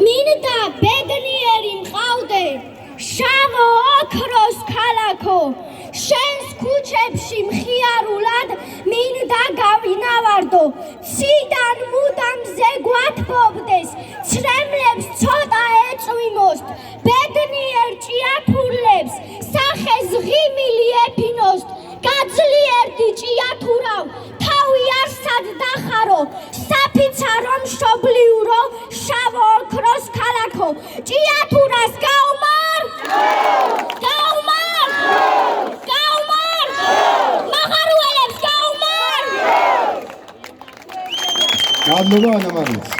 მინდა ბედნიერი მყავდე შავო ოქროს ქალაქო შენს ქუჩებში მხიარულად მინდა გავინავარდო ციდან მუდამზე გვათბობდეს ცრემლებს ცოტა ეწვიმოსთ ბედნიერ ჭიათურლებს სახეს ღიმილი ეფინოსთ გაძლიერდი ჭიათურავ თავი არსად დახარო საფიცარო მშობლიურო შავო ოქროს ქალაქო ჭიათურას გაუმარ გაუმარ გაუმარ მაღარუელებს გაუმარ მადლობა ანა მარიას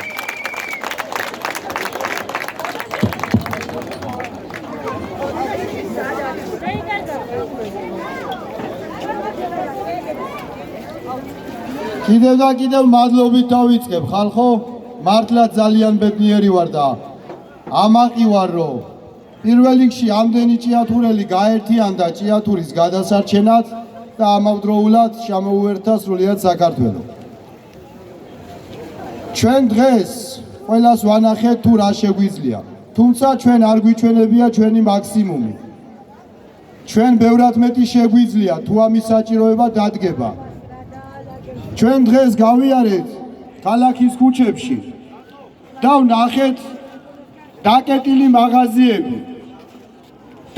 კიდევ მადლობით დავიწყებ ხალხო მართლა ძალიან ბედნიერი ვარ და ამაყი ვარ რომ პირველ რიგში ამდენი ჭიათურელი გაერთიანდა ჭიათურის გადასარჩენად და ამავდროულად შემოუერთა სრულიად საქართველო. ჩვენ დღეს ყველას ვანახეთ თუ რა შეგვიძლია, თუმცა ჩვენ არ გვიჩვენებია ჩვენი მაქსიმუმი. ჩვენ ბევრად მეტი შეგვიძლია თუ ამის საჭიროება დადგება. ჩვენ დღეს გავიარეთ ქალაქის ქუჩებში და ვნახეთ დაკეტილი მაღაზიები,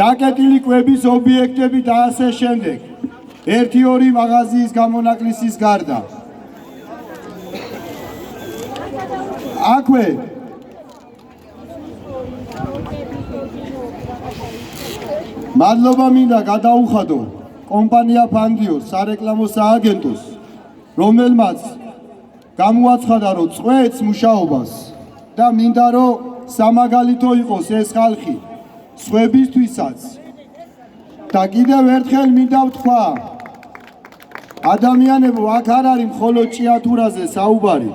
დაკეტილი კვების ობიექტები და ასე შემდეგ. ერთი-ორი მაღაზიის გამონაკლისის გარდა. აქვე მადლობა მინდა გადაუხადო კომპანია ფანდიოს სარეკლამო სააგენტოს რომელმაც გამოაცხადა რომ წვეთს მუშაობას და მინდა რომ სამაგალითო იყოს ეს ხალხი წვებისთვისაც და კიდევ ერთხელ მინდა ვთქვა ადამიანებო აქ არ არის მხოლოდ ჭიათურაზე საუბარი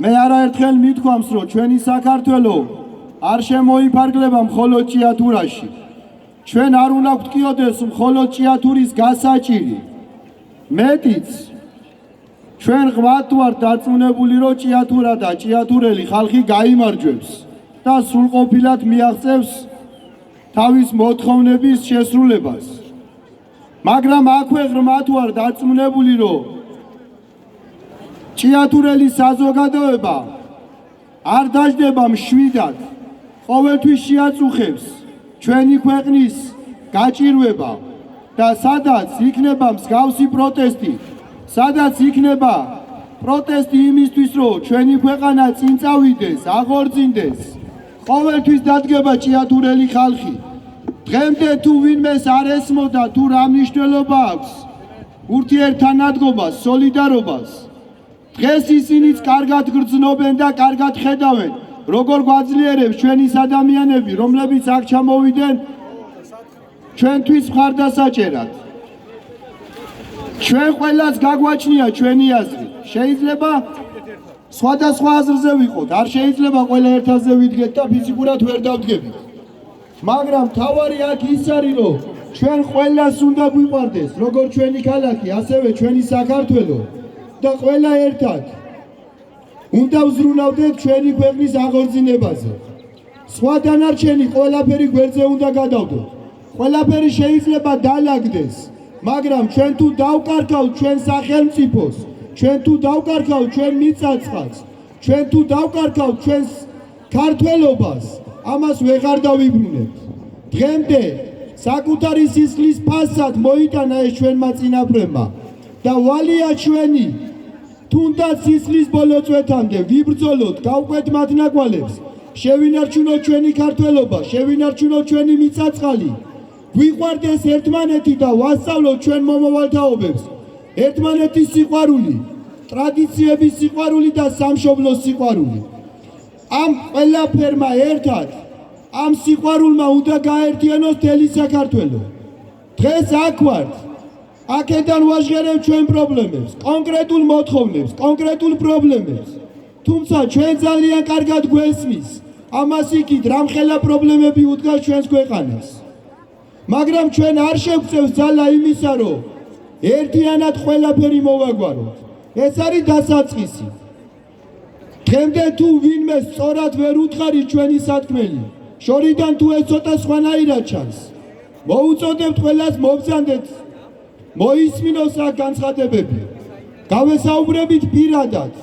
მე არაერთხელ მithქვამს რომ ჩვენი საქართველო არ შემოიფარგლება მხოლოდ ჭიათურაში ჩვენ არ უნდა გვტკიოდეს მხოლოდ ჭიათურის გასაჭირი მეტიც ჩვენ ღვათ ვართ დარწმუნებული რომ ჭიათურა და ჭიათურელი ხალხი გაიმარჯვებს და სრულყოფილად მიაღწევს თავის მოთხოვნების შესრულებას მაგრამ აქვე ღრმად ვარ დარწმუნებული რომ ჭიათურელი საზოგადოება არ დაждდება მშვიდად ყოველთვის შეაწუხებს ჩვენი ქვეყნის გაჭირვება და სადაც იქნება მსგავსი პროტესტი სადაც იქნება პროტესტი იმისთვის რომ ჩვენი ქვეყანა წინ წავიდეს აღორძინდეს ყოველთვის დადგება ჭიათურელი ხალხი დღემდე თუ ვინმეს არ ესმოდა თუ რა მნიშვნელობა აქვს ურთიერთთანადგომას სოლიდარობას დღეს ისინიც კარგად გრძნობენ და კარგად ხედავენ როგორ გვაძლიერებს ჩვენი ადამიანები რომლებიც აქ ჩამოვიდნენ ჩვენთვის მხარდასაჭერად ჩვენ ყველას გაგვაჩნია ჩვენი აზრი შეიძლება სხვადასხვა აზრზე ვიყოთ არ შეიძლება ყველა ერთ აზრზე ვიდგეთ და ფიზიკურად ვერ დავდგებით მაგრამ თავარი აქ ის არის რომ ჩვენ ყველას უნდა გვიყვარდეს როგორ ჩვენი ქალაქი ასევე ჩვენი საქართველო და ყველა ერთად უნდა ვზრუნავდეთ ჩვენი ქვეყნის აღორძინებაზე სხვა დანარჩენი ყველაფერი გვერდზე უნდა გადავდოთ ყველაფერი შეიძლება დაალაგდეს მაგრამ ჩვენ თუ დავკარგავთ ჩვენ სახელმწიფოს ჩვენ თუ დავკარგავთ ჩვენ მიწაწყალს ჩვენ თუ დავკარგავთ ჩვენს ქართველობას ამას ვეღარ დავიბრუნებთ დღემდე საკუთარი სისხლის ფასად მოიტანა ეს ჩვენმა წინაპრებმა და ვალია ჩვენი თუნდაც სისხლის ბოლო წვეთამდე ვიბრძოლოთ გავყვეთ მათ ნაკვალებს შევინარჩუნოთ ჩვენი ქართველობა შევინარჩუნოთ ჩვენი მიწაწყალი გვიყვარდეს ერთმანეთი და ვასწავლოთ ჩვენ მომავალთაობებს ერთმანეთის სიყვარული ტრადიციების სიყვარული და სამშობლოს სიყვარული ამ ყველაფერმა ერთად ამ სიყვარულმა უნდა გაერთიანოს მთელი საქართველო დღეს აქ ვართ აქედან ვაჟღერებთ ჩვენ პრობლემებს კონკრეტულ მოთხოვნებს კონკრეტულ პრობლემებს თუმცა ჩვენ ძალიან კარგად გვესმის ამას იქით რამხელა პრობლემები უდგას ჩვენს ქვეყანას მაგრამ ჩვენ არ შევწევს ძალა იმისა რომ ერთიანად ყველაფერი მოვაგვაროთ ეს არის დასაწყისი დღემდე თუ ვინმე სწორად ვერ უთხარი ჩვენი სათქმელი, შორიდან თუ ეს ცოტა სხვანაირად ჩანს, მოუწოდებთ ყველას მობრძანდეთ, მოისმინოს აქ განცხადებები, გავესაუბრებით პირადად,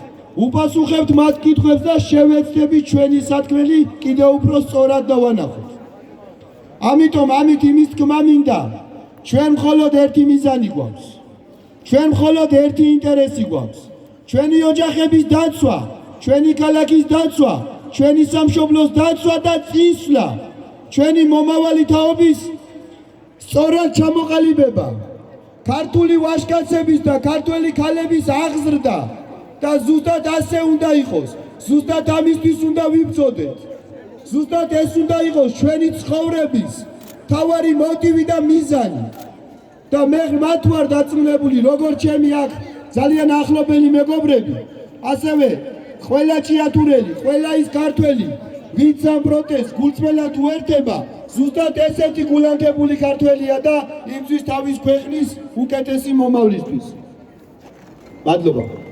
უპასუხებთ მათ კითხვებს და შევეცდებით ჩვენი სათქმელი კიდევ უფრო სწორად დავანახოთ. ამიტომ ამით იმის თქმა მინდა, ჩვენ მხოლოდ ერთი მიზანი გვაქვს, ჩვენ მხოლოდ ერთი ინტერესი გვაქვს, ჩვენი ოჯახების დაცვა, ჩვენი ქალაქის დაცვა, ჩვენი სამშობლოს დაცვა და წინსვლა, ჩვენი მომავალი თაობის სწორად ჩამოყალიბება, ქართული ვაჟკაცების და ქართველი ქალების აღზრდა და ზუსტად ასე უნდა იყოს, ზუსტად ამისთვის უნდა ვიბრძოდეთ, ზუსტად ეს უნდა იყოს ჩვენი ცხოვრების მთავარი მოტივი და მიზანი. და მე მათ ვარ დაწუნებული, როგორც ჩემი აქ ძალიან ახლობელი მეგობრები, ასევე ყველა ჭიათურელი, ყველა ის ქართველი, ვინც ამ პროტესტს გულწრფელად უერთდება, ზუსტად ესეთი გულანთებული ქართველია და იმისთვის თავის ქვეყნის უკეთესი მომავლისთვის. მადლობა.